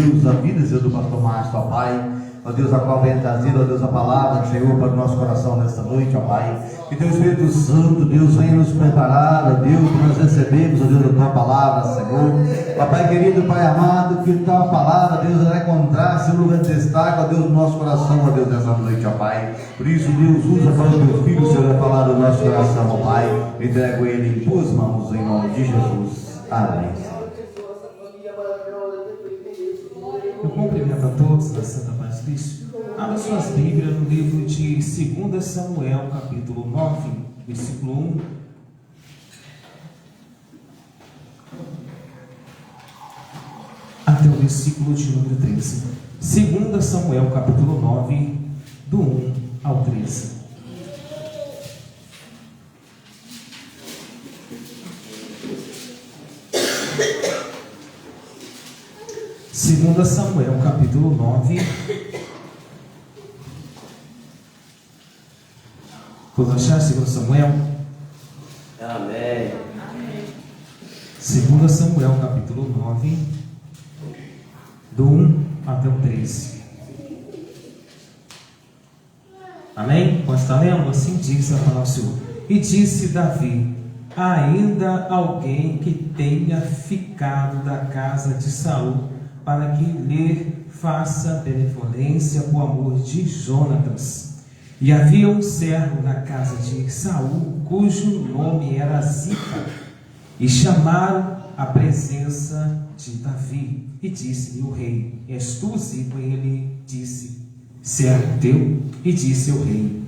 Deus da vida, Senhor, do pastor Márcio, ó Pai. Ó Deus, a qual vem trazido, ó Deus, a palavra do Senhor para o nosso coração nesta noite, ó Pai. Que Teu Espírito Santo, Deus, venha nos preparar, ó Deus, que nós recebemos, ó Deus, a Tua palavra, Senhor. Ó Pai querido, Pai amado, que a Tua palavra, Deus, vai encontrar seu lugar de destaque, ó Deus, no nosso coração, ó Deus, nessa noite, ó Pai. Por isso, Deus, usa para o Teu Filho, Senhor, a palavra do nosso coração, ó Pai. Entrego ele em Tuas mãos, em nome de Jesus. Amém. Eu cumprimento a todos da Santa Paz de Cristo. Abra suas Bíblias no livro de 2 Samuel, capítulo 9, versículo 1. Até o versículo de número 13. 2 Samuel, capítulo 9, do 1 ao 13. Segunda Samuel, capítulo 9. Vamos achar 2 Samuel? Amém. 2 Samuel, capítulo 9, do 1 até o 13. Amém? Pode estar lendo? Assim diz a palavra do Senhor. E disse Davi: há ainda alguém que tenha ficado da casa de Saul, para que lhe faça benevolência por amor de Jonatas. E havia um servo na casa de Saul, cujo nome era Ziba, e chamaram à presença de Davi, e disse-lhe o rei: és tu, Ziba? E ele disse: servo teu. E disse o rei: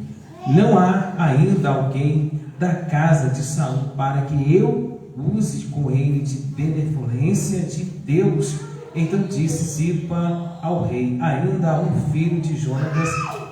não há ainda alguém da casa de Saul, para que eu use com ele de benevolência de Deus. Então disse Ziba ao rei: ainda há um filho de Jonatas,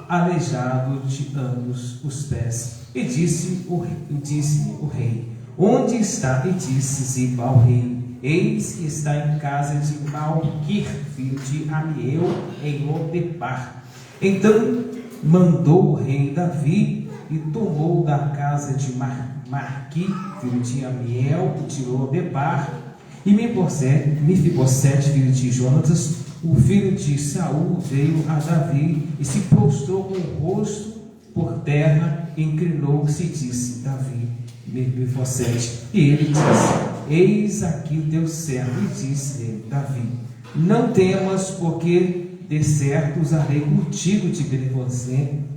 aleijado de ambos os pés. E disse-lhe o rei: onde está? E disse Ziba ao rei: eis que está em casa de Malquir, filho de Amiel, em Lodebar. Então mandou o rei Davi e tomou da casa de Malquir, filho de Amiel, de Lodebar, e Mefibosete, filho de Jonatas, o filho de Saul, veio a Davi e se prostrou com o rosto por terra, inclinou-se e disse: Davi, Mefibosete. E ele disse: eis aqui o teu servo. E disse-lhe Davi: não temas, porque de certo usarei contigo de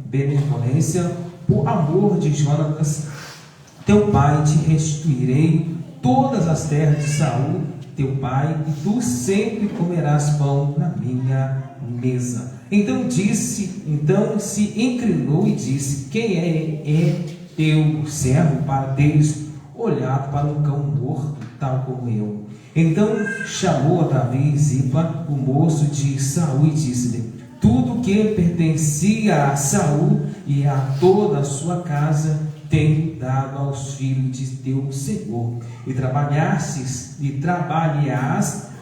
benevolência por amor de Jonatas teu pai. Te restituirei todas as terras de Saul teu pai, e tu sempre comerás pão na minha mesa. Então se inclinou e disse: quem é teu servo para teres olhado para um cão morto, tal como eu? Então chamou a Davi Ziba, o moço de Saul, e disse-lhe: tudo que pertencia a Saul e a toda a sua casa tenho dado aos filhos de teu Senhor, e trabalharás,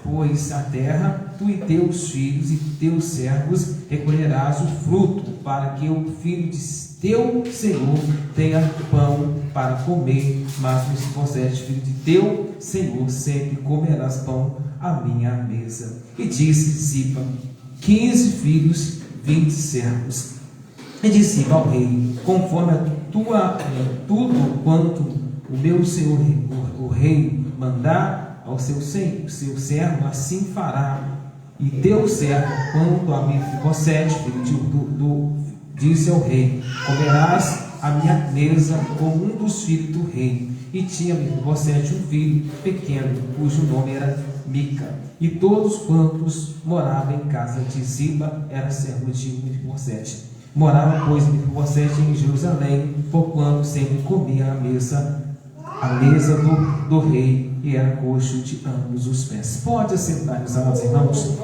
pois a terra, tu e teus filhos e teus servos recolherás o fruto, para que o filho de teu Senhor tenha pão para comer. Mas Mefibosete, filho de teu Senhor, sempre comerás pão à minha mesa. E disse Ziba: 15 filhos, 20 servos. E disse Ziba ao rei: conforme tudo quanto o meu senhor o rei mandar ao seu servo, assim fará. E teu servo, quanto a Mefibosete, filho disse ao rei: comerás a minha mesa como um dos filhos do rei. E tinha Mefibosete um filho pequeno, cujo nome era Mica. E todos quantos moravam em casa de Ziba eram servos de Mefibosete. Morava, pois, Mefibosete em Jerusalém, porquanto sempre comia a mesa do rei, e era coxo de ambos os pés. Pode assentar, meus amados irmãos.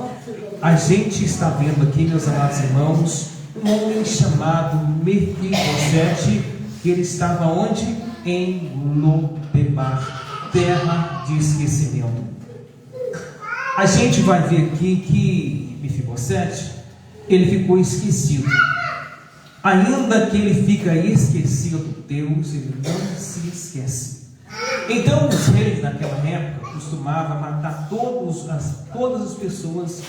A gente está vendo aqui, meus amados irmãos, um homem chamado Mefibosete, que ele estava onde? Em Lodebar, terra de esquecimento. A gente vai ver aqui que Mefibosete, ele ficou esquecido. Ainda que ele fica esquecido, Deus, ele não se esquece. Então os reis naquela época costumavam matar todas as pessoas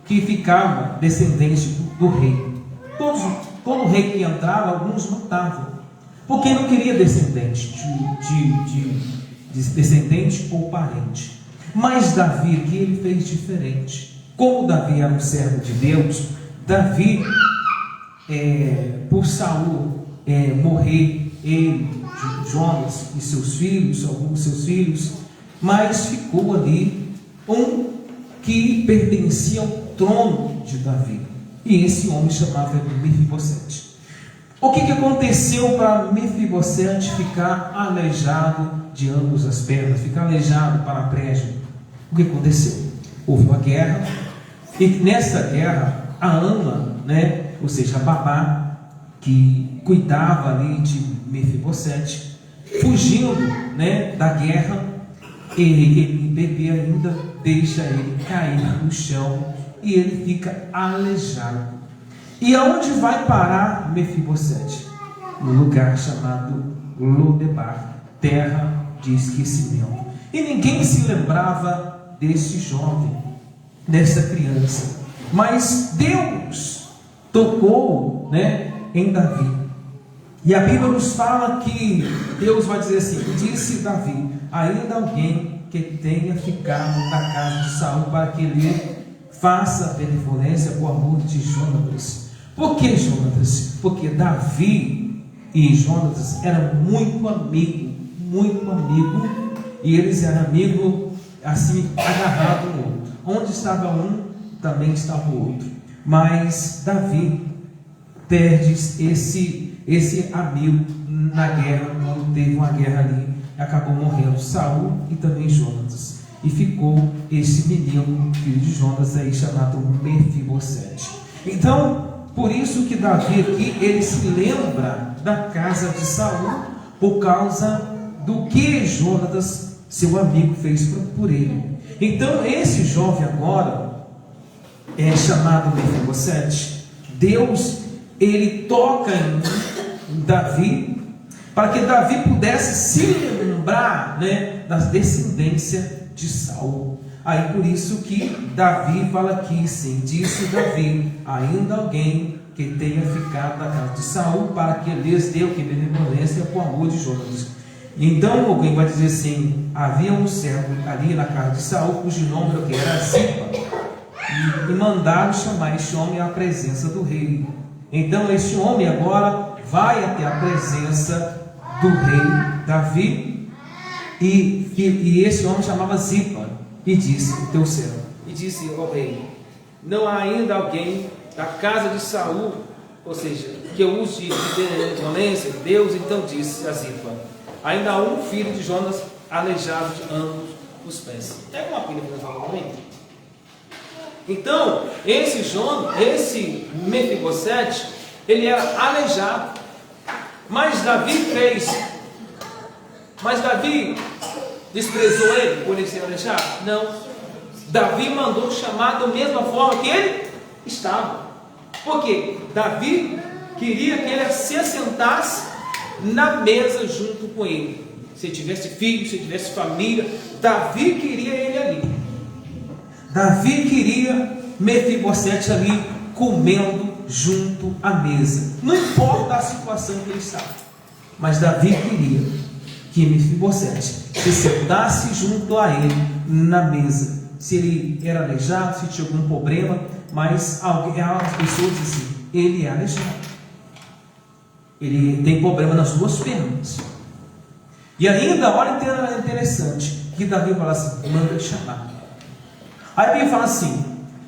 que ficavam descendentes do rei. Todo rei que entrava, alguns matavam, porque não queria descendente de descendente ou parente. Mas Davi aqui ele fez diferente. Como Davi era um servo de Deus, Davi, por Saul morrer, ele, Jonas e seus filhos, alguns de seus filhos, mas ficou ali um que pertencia ao trono de Davi, e esse homem chamava Mefibosete. O que aconteceu para Mefibosete ficar aleijado de ambas as pernas, ficar aleijado paraplégico? O que aconteceu? Houve uma guerra, e nessa guerra a ama, ou seja, a babá que cuidava ali de Mefibosete, fugindo da guerra, ele bebê ainda deixa ele cair no chão e ele fica aleijado. E aonde vai parar Mefibosete? No lugar chamado Lodebar, terra de esquecimento. E ninguém se lembrava desse jovem, dessa criança. Mas Deus tocou em Davi. E a Bíblia nos fala que Deus vai dizer assim: disse Davi, ainda alguém que tenha ficado na casa de Saul, para que ele faça benevolência por amor de Jonatas. Por que Jonatas? Porque Davi e Jonatas eram muito amigos, e eles eram amigos assim, agarrados um ao outro. Onde estava um, também estava o outro. Mas Davi perde esse amigo na guerra, quando teve uma guerra ali, acabou morrendo Saul e também Jonatas, e ficou esse menino, filho de Jonatas aí, chamado Mefibosete. Então, por isso que Davi aqui, ele se lembra da casa de Saul, por causa do que Jonatas, seu amigo, fez por ele. Então esse jovem agora, chamado Mefibosete, Deus, ele toca em Davi, para que Davi pudesse se lembrar das descendências de Saul. Aí por isso que Davi fala aqui, sim, disse Davi, ainda alguém que tenha ficado na casa de Saul, para que lhes dê o que benevolência por amor de Jonatas. Então alguém vai dizer assim: havia um servo ali na casa de Saul, cujo nome era Ziba, e mandaram chamar este homem à presença do rei. Então este homem agora vai até a presença do rei Davi, e esse homem chamava Ziba, e disse: o teu servo, e disse ao rei: não há ainda alguém da casa de Saul, ou seja, que eu use de benevolência de Deus. Então disse a Ziba: ainda há um filho de Jonas aleijado de ambos os pés. Pega uma pilha para nós também. Então, esse Mefibosete, ele era aleijado. Mas Davi desprezou ele por ele ser aleijado? Não. Davi mandou chamar da mesma forma que ele estava. Porque Davi queria que ele se assentasse na mesa junto com ele. Se tivesse filho, se tivesse família, Davi queria ele ali. Davi queria Mefibosete ali comendo junto à mesa. Não importa a situação que ele estava, mas Davi queria que Mefibosete se sentasse junto a ele na mesa. Se ele era aleijado, se tinha algum problema, mas as pessoas dizem assim: ele é aleijado, ele tem problema nas duas pernas. E ainda, olha interessante, que Davi fala assim: manda chamar. Aí a Bíblia fala assim: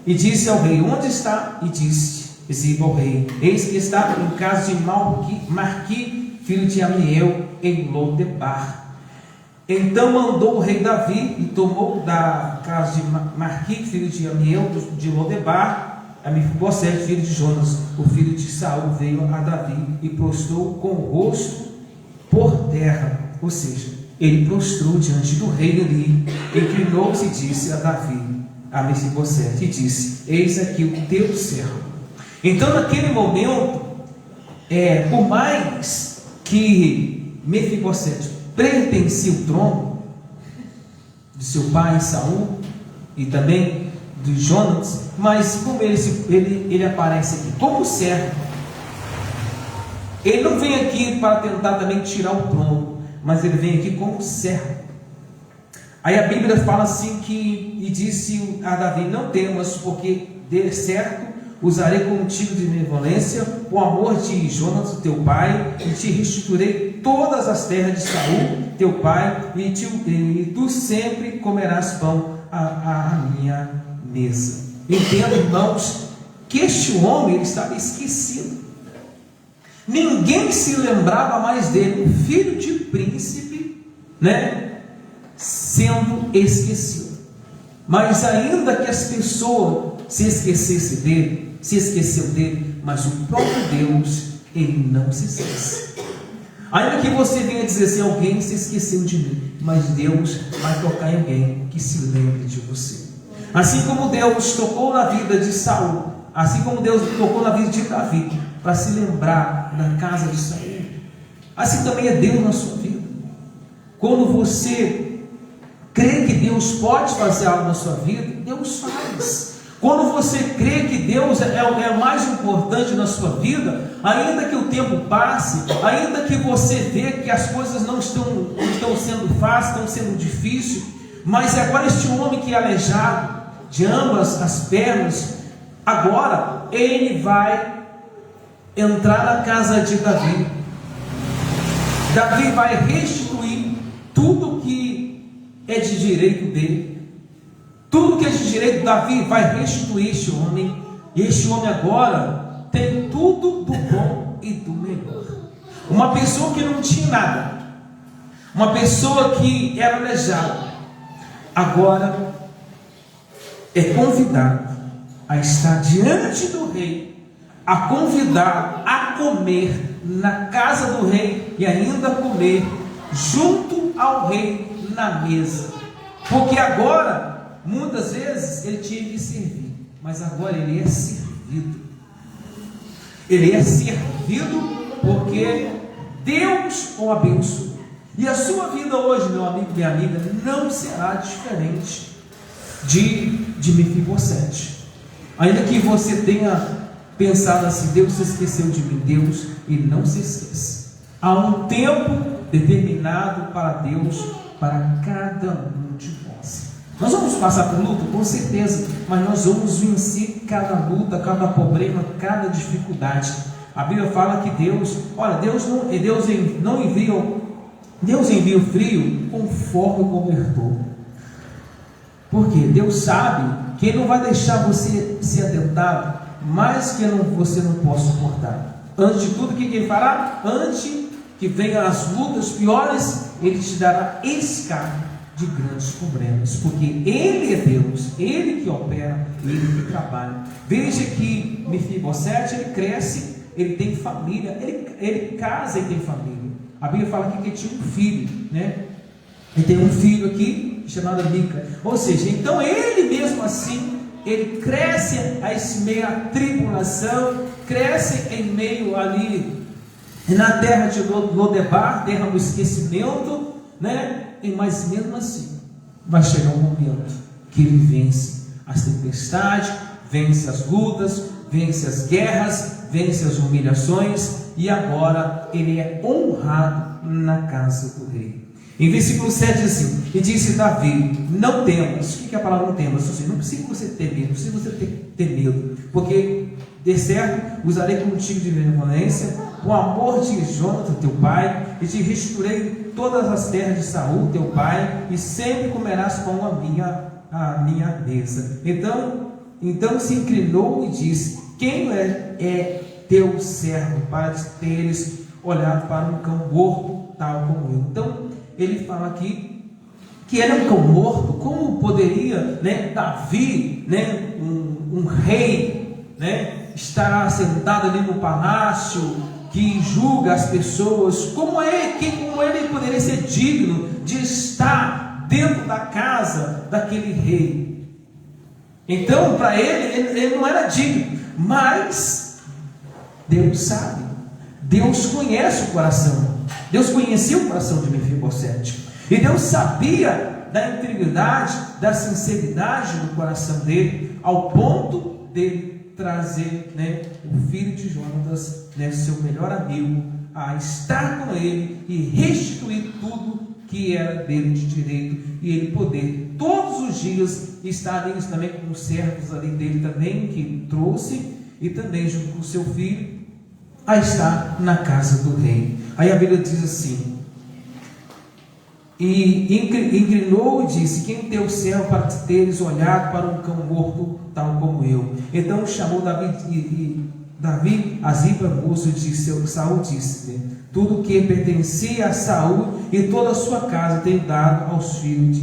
e disse ao rei: onde está? E disse Ziba ao rei: eis que está em casa de Marqui, filho de Amiel, em Lodebar. Então mandou o rei Davi e tomou da casa de Marqui, filho de Amiel, de Lodebar, a Mefibosete, filho de Jonas, o filho de Saul, veio a Davi e prostrou com o rosto por terra. Ou seja, ele prostrou diante do rei ali, inclinou-se e disse a Davi, a Mefibosete, e disse: eis aqui o teu servo. Então naquele momento, por mais que Mefibosete pertencia o trono de seu pai Saul e também de Jonatas, mas como ele aparece aqui como servo, ele não vem aqui para tentar também tirar o trono, mas ele vem aqui como servo. Aí a Bíblia fala assim e disse a Davi: não temas, porque de certo usarei contigo de benevolência o amor de Jonatas teu pai, e te restituirei todas as terras de Saul teu pai, e tu sempre comerás pão à minha mesa. Entenda, irmãos, que este homem ele estava esquecido. Ninguém se lembrava mais dele, um filho de príncipe, sendo esquecido. Mas ainda que as pessoas se esqueceu dele, mas o próprio Deus, ele não se esquece. Ainda que você venha dizer assim: alguém se esqueceu de mim, mas Deus vai tocar em alguém que se lembre de você. Assim como Deus tocou na vida de Saul, assim como Deus tocou na vida de Davi, para se lembrar da casa de Saul, assim também é Deus na sua vida. Quando você crê que Deus pode fazer algo na sua vida, Deus faz. Quando você crê que Deus é o mais importante na sua vida, ainda que o tempo passe, ainda que você vê que as coisas não estão sendo fáceis, estão sendo difíceis, mas agora este homem que é aleijado de ambas as pernas, agora ele vai entrar na casa de Davi. Davi vai restituir tudo que é de direito dele. Tudo que é de direito, Davi vai restituir este homem. E este homem agora tem tudo do bom e do melhor. Uma pessoa que não tinha nada, uma pessoa que era aleijada, agora é convidado a estar diante do rei, a convidar a comer na casa do rei e ainda comer junto ao rei na mesa. Porque agora, muitas vezes ele tinha que servir, mas agora ele é servido. Ele é servido porque Deus o abençoou. E a sua vida hoje, meu amigo, minha amiga, não será diferente de Mefibosete. Ainda que você tenha pensado assim: Deus se esqueceu de mim. Deus, ele não se esquece. Há um tempo determinado para Deus, para cada um de nós. Nós vamos passar por luta, com certeza, mas nós vamos vencer cada luta, cada problema, cada dificuldade. A Bíblia fala que Deus envia o frio conforme o cobertor. Porque Deus sabe que Ele não vai deixar você ser atentado mais que você não possa suportar. Antes de tudo, o que Ele fará? Antes que venham as lutas piores, Ele te dará escape de grandes problemas, porque Ele é Deus, Ele que opera, Ele que trabalha. Veja que Mefibosete, ele cresce, ele tem família, ele casa e tem família. A Bíblia fala aqui que ele tinha um filho, Ele tem um filho aqui chamado Mica. Ou seja, então ele mesmo assim, ele cresce a esse meio à tribulação, cresce em meio ali na terra de Lodebar, terra do esquecimento, mas mesmo assim vai chegar um momento que ele vence as tempestades, vence as lutas, vence as guerras, vence as humilhações, e agora ele é honrado na casa do rei. Em versículo 7 diz assim: e disse Davi: não temas. O que é a palavra não temas? Não precisa você ter medo, não precisa você ter medo, porque de certo usarei contigo de benevolência o amor de Jonatas teu pai, e te restituirei todas as terras de Saul teu pai, e sempre comerás pão à minha mesa. Então se inclinou e disse: quem é teu servo para teres olhado para um cão morto tal como eu? Então ele fala aqui que ele é um cão morto. Como poderia Davi, um rei, estar sentado ali no palácio que julga as pessoas? Como ele poderia ser digno de estar dentro da casa daquele rei? Então, para ele não era digno, mas Deus sabe, Deus conhece o coração. Deus conhecia o coração de Mefibosete, e Deus sabia da integridade, da sinceridade do coração dele, ao ponto dele trazer, né, o filho de Jonatas, né, seu melhor amigo, a estar com ele e restituir tudo que era dele de direito, e ele poder todos os dias estar ali também com os servos ali dele também, que trouxe, e também junto com o seu filho, a estar na casa do rei. Aí a Bíblia diz assim: e inclinou e disse: quem tem o servo para teres olhado para um cão morto, tal como eu? Então chamou Davi a Ziba, moço, e disse: Saul disse, tudo que pertencia a Saul e toda a sua casa tenho dado aos filhos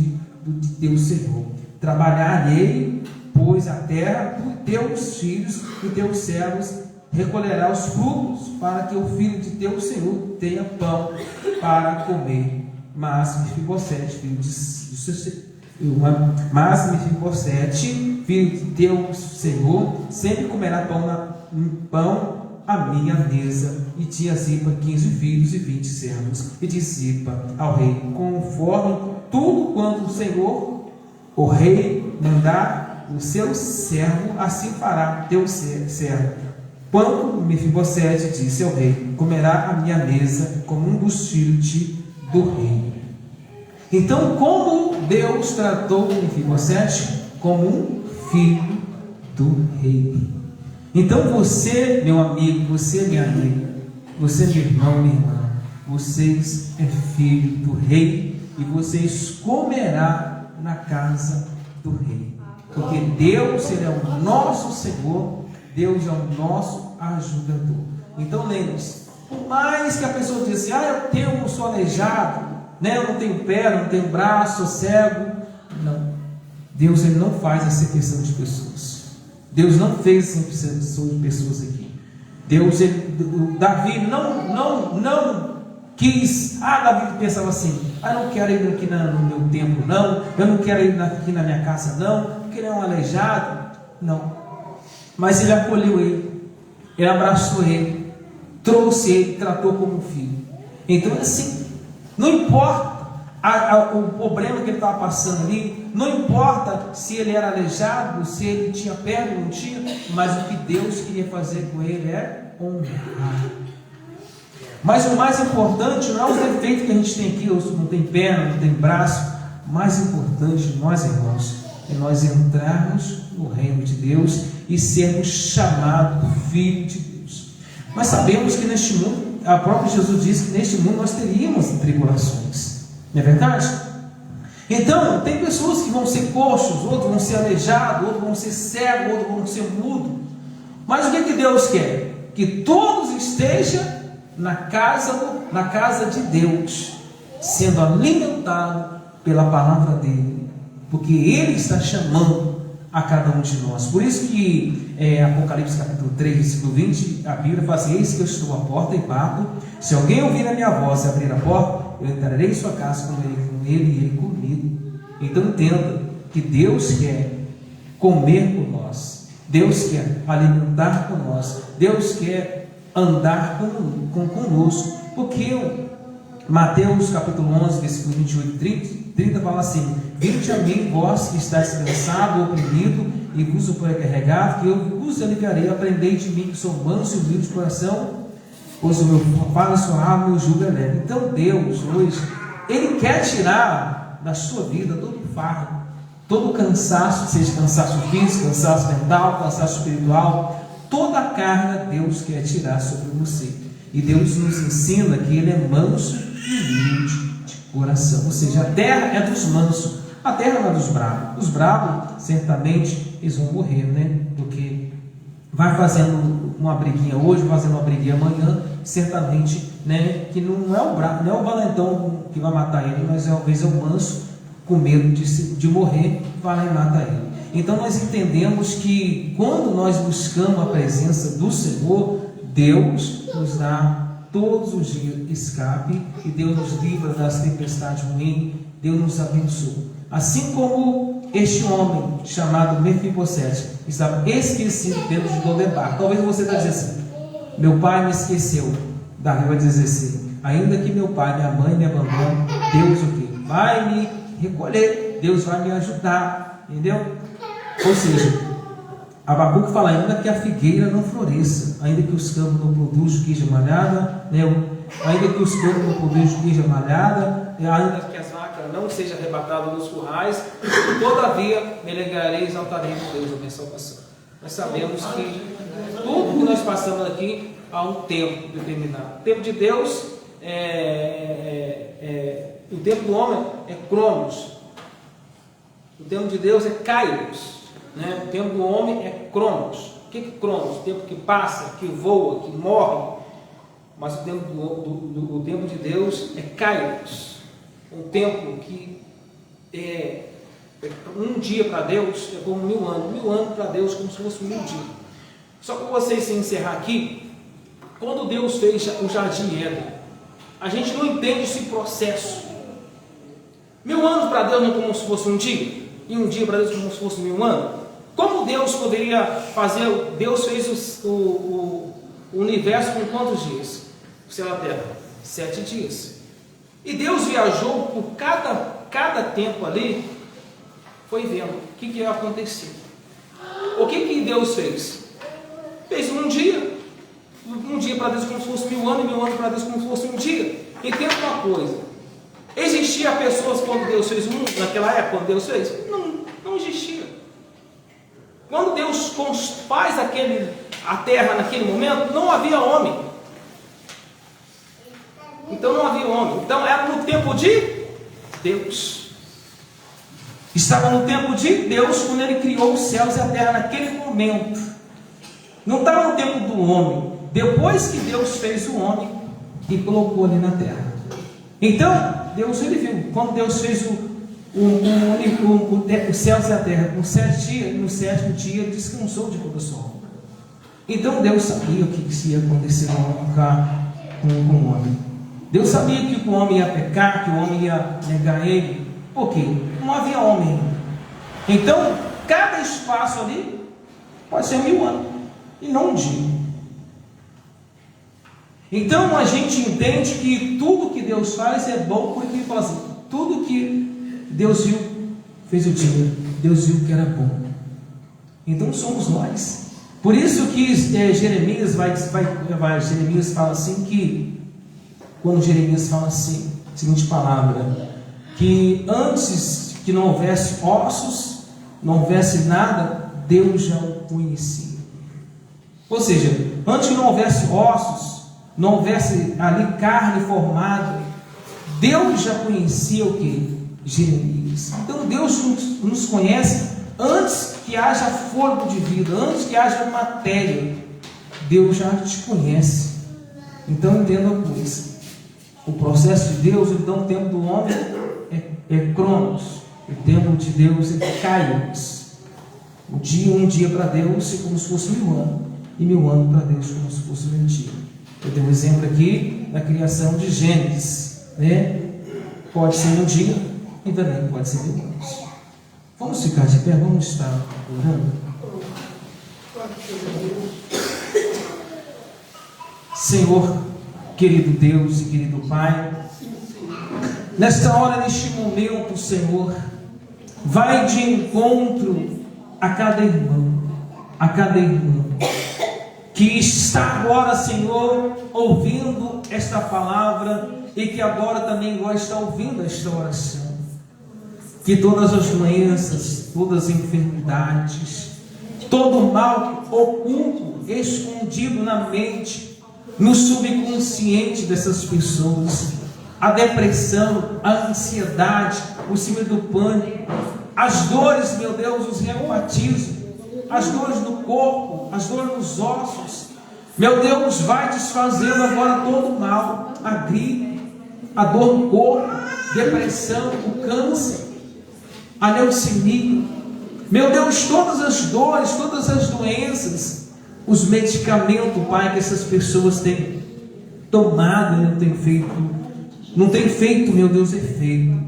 de teu Senhor. Trabalharei, pois, a terra, teus filhos e teus servos recolherá os frutos, para que o filho de teu Senhor tenha pão para comer. Mas Mefibosete, filho de teu Senhor, sempre comerá pão à minha mesa. E tinha Ziba 15 filhos e 20 servos. E disse Ziba ao rei: conforme tudo quanto o Senhor, o rei, mandar o seu servo, assim fará teu servo. Quando Mefibosete disse ao rei: comerá à minha mesa como um dos filhos do rei. Então, como Deus tratou Mefibosete? Como um filho do rei. Então você, meu amigo, você, minha amiga, você, meu irmão, minha irmã, vocês é filho do rei, e vocês comerá na casa do rei, porque Deus, Ele é o nosso Senhor, Deus é o nosso ajudador. Então lembre-se, por mais que a pessoa diga assim: eu sou aleijado, né? Eu não tenho perna, não tenho braço, sou cego. Não, Deus, Ele não faz acepção de pessoas. Deus não fez acepção de pessoas aqui. Deus, Davi não quis. Davi pensava assim: eu não quero ir aqui no meu templo, não. Eu não quero ir aqui na minha casa, não. Porque ele é um aleijado. Não. Mas ele acolheu ele, ele abraçou ele, trouxe ele, tratou como filho. Então, assim, não importa o problema que ele estava passando ali, não importa se ele era aleijado, se ele tinha perna ou não tinha, mas o que Deus queria fazer com ele é honrar. Mas o mais importante não é os defeitos que a gente tem aqui: não tem perna, não tem braço. O mais importante, nós, irmãos, é nós entrarmos no reino de Deus e sermos chamados filho de Deus. Nós sabemos que neste mundo, o próprio Jesus disse que neste mundo nós teríamos tribulações, não é verdade? Então, tem pessoas que vão ser coxos, outros vão ser aleijados, outros vão ser cegos, outros vão ser mudos. Mas o que Deus quer? Que todos estejam na casa de Deus, sendo alimentados pela palavra dele, porque Ele está chamando a cada um de nós. Por isso que Apocalipse capítulo 3, versículo 20, a Bíblia fala assim: eis que eu estou à porta e bato, se alguém ouvir a minha voz e abrir a porta, eu entrarei em sua casa, comerei com ele e ele comigo. Então entenda que Deus quer comer com nós, Deus quer alimentar com nós, Deus quer andar conosco, porque Mateus capítulo 11, versículo 28 e 30 fala assim: vinde a mim, vós que estáis cansados, oprimido e vos sobrecarregado, que eu vos aliviarei. Aprendei de mim, que sou manso e humilde de coração, pois o meu fardo é suave, meu jugo é leve. Então Deus hoje, Ele quer tirar da sua vida todo o fardo, todo o cansaço, seja cansaço físico, cansaço mental, cansaço espiritual, toda a carga Deus quer tirar sobre você. E Deus nos ensina que Ele é manso e humilde de coração. Ou seja, a terra é dos mansos, a terra não é dos bravos. Os bravos, certamente, eles vão morrer, né? Porque vai fazendo uma briguinha hoje, fazendo uma briguinha amanhã, certamente, né? Que não é o bravo, não é o valentão que vai matar ele, mas talvez é o manso, com medo de morrer, vai lá e mata ele. Então nós entendemos que quando nós buscamos a presença do Senhor, Deus nos dá todos os dias escape, e Deus nos livra das tempestades ruins, Deus nos abençoa. Assim como este homem chamado Mefibosete estava esquecido dentro de Lodebar. Talvez você está dizendo assim: meu pai me esqueceu. Davi vai dizer assim: ainda que meu pai, minha mãe me abandonem, Deus o quê? Vai me recolher, Deus vai me ajudar, entendeu? Ou seja, Abacuque fala, ainda que a figueira não floresça, ainda que os campos não produzam queijo malhada, né? Ainda que os campos não produzam queijo malhada, ainda que as vacas não sejam arrebatadas nos currais, todavia me alegrarei e exaltarei por Deus a minha salvação. Nós sabemos que tudo que nós passamos aqui há um tempo determinado. O tempo de Deus o tempo do homem é cronos. O tempo de Deus é kairos, né? O tempo do homem é cronos. O que é cronos? O tempo que passa, que voa, que morre. Mas o tempo o tempo de Deus é kairos. Um tempo que um dia para Deus é como 1000 anos. 1000 anos para Deus como se fosse 1000 dias. Só para vocês se encerrar aqui, quando Deus fez o jardim Éden, a gente não entende esse processo. 1000 anos para Deus não é como se fosse um dia, e um dia para Deus como se fosse 1000 anos. Como Deus poderia fazer? Deus fez o universo com quantos dias? O céu e a terra? 7 dias. E Deus viajou por cada tempo ali, foi vendo o que ia acontecer. O que Deus fez? Fez um dia para Deus como se fosse 1000 anos, e 1000 anos para Deus como se fosse um dia. Entenda uma coisa: existia pessoas quando Deus fez o mundo, naquela época, quando Deus fez? Não existia. Quando Deus faz a terra naquele momento, não havia homem. Então não havia homem. Então era no tempo de Deus. Estava no tempo de Deus quando Ele criou os céus e a terra naquele momento. Não estava no tempo do homem. Depois que Deus fez o homem e colocou ali na terra. Então, Deus ele viu. Quando Deus fez os céus e a terra com 7 dias, no 7º dia Ele descansou de toda a sua obra. Então Deus sabia o que ia acontecer com o homem. Deus sabia que o homem ia pecar, que o homem ia negar Ele. Por quê? Não havia homem. Então, cada espaço ali pode ser 1000 anos e não um dia. Então a gente entende que tudo que Deus faz é bom, porque Ele fala assim: tudo que Deus viu, fez o dia, Deus viu que era bom. Então somos nós. Por isso que Jeremias Jeremias fala assim, que quando Jeremias fala assim, a seguinte palavra, que antes que não houvesse ossos, não houvesse nada, Deus já o conhecia. Ou seja, antes que não houvesse ossos, não houvesse ali carne formada, Deus já conhecia o que? Jeremias. Então Deus nos conhece antes que haja fôlego de vida, antes que haja matéria. Deus já te conhece. Então entenda uma coisa: o processo de Deus, então o tempo do homem é cronos, o tempo de Deus é kairos. Um dia para Deus é como se fosse 1000 anos, e 1000 anos para Deus como se fosse 1 dia. Eu tenho um exemplo aqui da criação de Gênesis, né? Pode ser 1 dia e também pode ser 1000 anos. Vamos ficar de pé, vamos estar orando. Senhor, querido Deus e querido Pai, nesta hora, neste momento, Senhor, vai de encontro a cada irmão, a cada irmã que está agora, Senhor, ouvindo esta palavra e que agora também agora está ouvindo esta oração. Que todas as doenças, todas as enfermidades, todo o mal oculto, escondido na mente, no subconsciente dessas pessoas, a depressão, a ansiedade, o síndrome do pânico, as dores, meu Deus, os reumatismos, as dores no corpo, as dores nos ossos, meu Deus, vai desfazendo agora todo o mal, a gripe, a dor no corpo, depressão, o câncer, a leucemia, meu Deus, todas as dores, todas as doenças, os medicamentos, Pai, que essas pessoas têm tomado, não tem feito, meu Deus, efeito.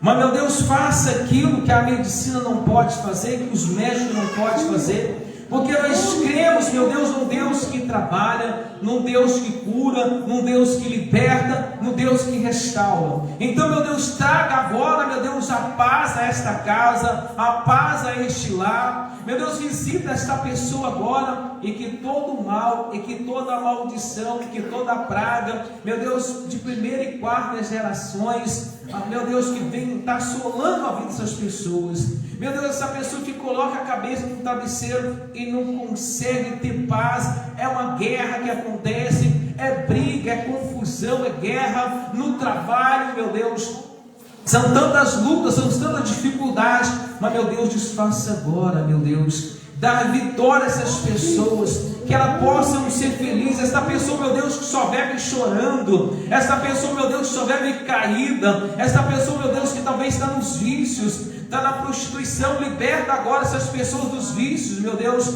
Mas, meu Deus, faça aquilo que a medicina não pode fazer, que os médicos não podem fazer. porque nós cremos, meu Deus, num Deus que trabalha, num Deus que cura, num Deus que liberta, num Deus que restaura. Então, meu Deus, traga agora, meu Deus, a paz a esta casa, a paz a este lar. Meu Deus, visita esta pessoa agora, e que todo mal, e que toda maldição, e que toda praga, meu Deus, de primeira e quarta gerações, meu Deus, que vem estar assolando a vida dessas pessoas. Meu Deus, essa pessoa que coloca a cabeça no travesseiro e não consegue ter paz, é uma guerra que acontece, é briga, é confusão, é guerra no trabalho, meu Deus. São tantas lutas, são tantas dificuldades, mas, meu Deus, desfaça agora, meu Deus. Dá vitória a essas pessoas, que elas possam ser felizes. Esta pessoa, meu Deus, que só vive chorando, esta pessoa, meu Deus, que só vive caída, esta pessoa, meu Deus, que talvez está nos vícios, está na prostituição, liberta agora essas pessoas dos vícios, meu Deus,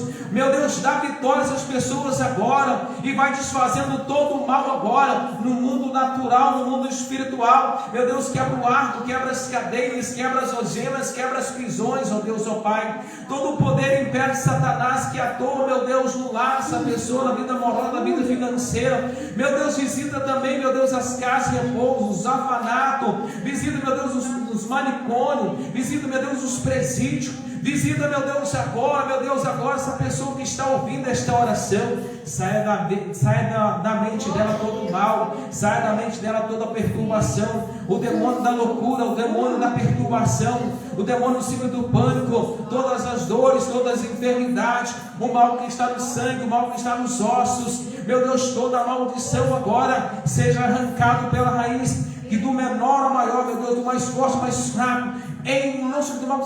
dá vitória a essas pessoas agora, e vai desfazendo todo o mal agora, no mundo natural, no mundo espiritual, meu Deus, quebra o arco, quebra as cadeias, quebra as algemas, quebra as prisões, ó Deus, ó Pai, todo o poder império de Satanás que atua, meu Deus, no lar, essa pessoa, na vida moral, na vida financeira, meu Deus, visita também, meu Deus, as casas de repouso, os orfanatos, visita, meu Deus, os manicômios, visita, meu Deus, os presídios, visita, meu Deus, agora, essa pessoa que está ouvindo esta oração, saia da mente dela todo o mal, saia da mente dela toda a perturbação, o demônio da loucura, o demônio da perturbação, o demônio do ciclo do pânico, todas as dores, todas as enfermidades, o mal que está no sangue, o mal que está nos ossos, meu Deus, toda a maldição agora seja arrancado pela raiz, que do menor ao maior, meu Deus, do mais forte ao mais fraco, em nome do mal,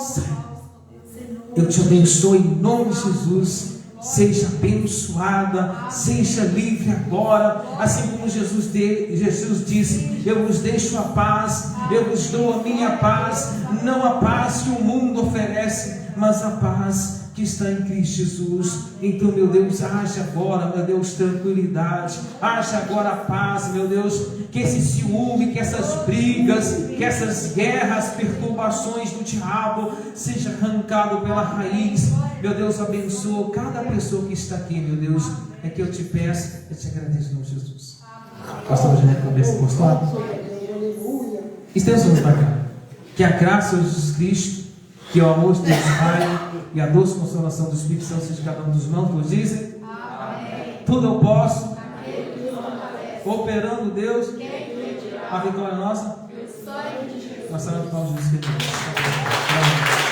eu te abençoo em nome de Jesus. Seja abençoada, seja livre agora, assim como Jesus disse: eu vos deixo a paz, eu vos dou a minha paz, não a paz que o mundo oferece, mas a paz que está em Cristo Jesus. Então, meu Deus, haja agora, meu Deus, tranquilidade, haja agora a paz, meu Deus, que esse ciúme, que essas brigas, que essas guerras, perturbações do diabo seja arrancado pela raiz. Meu Deus, abençoa cada pessoa que está aqui, meu Deus, é que eu te peço, eu te agradeço em nome de Jesus. Pastor Janeiro, cabeça postado. Estamos para cá. Que a graça de Jesus Cristo, que o amor de Deus Pai e a doce consolação do Espírito Santo seja cada um dos irmãos, pois dizem: amém. Tudo eu posso, amém. Operando Deus, a vitória nossa, nós estamos de pau de Jesus.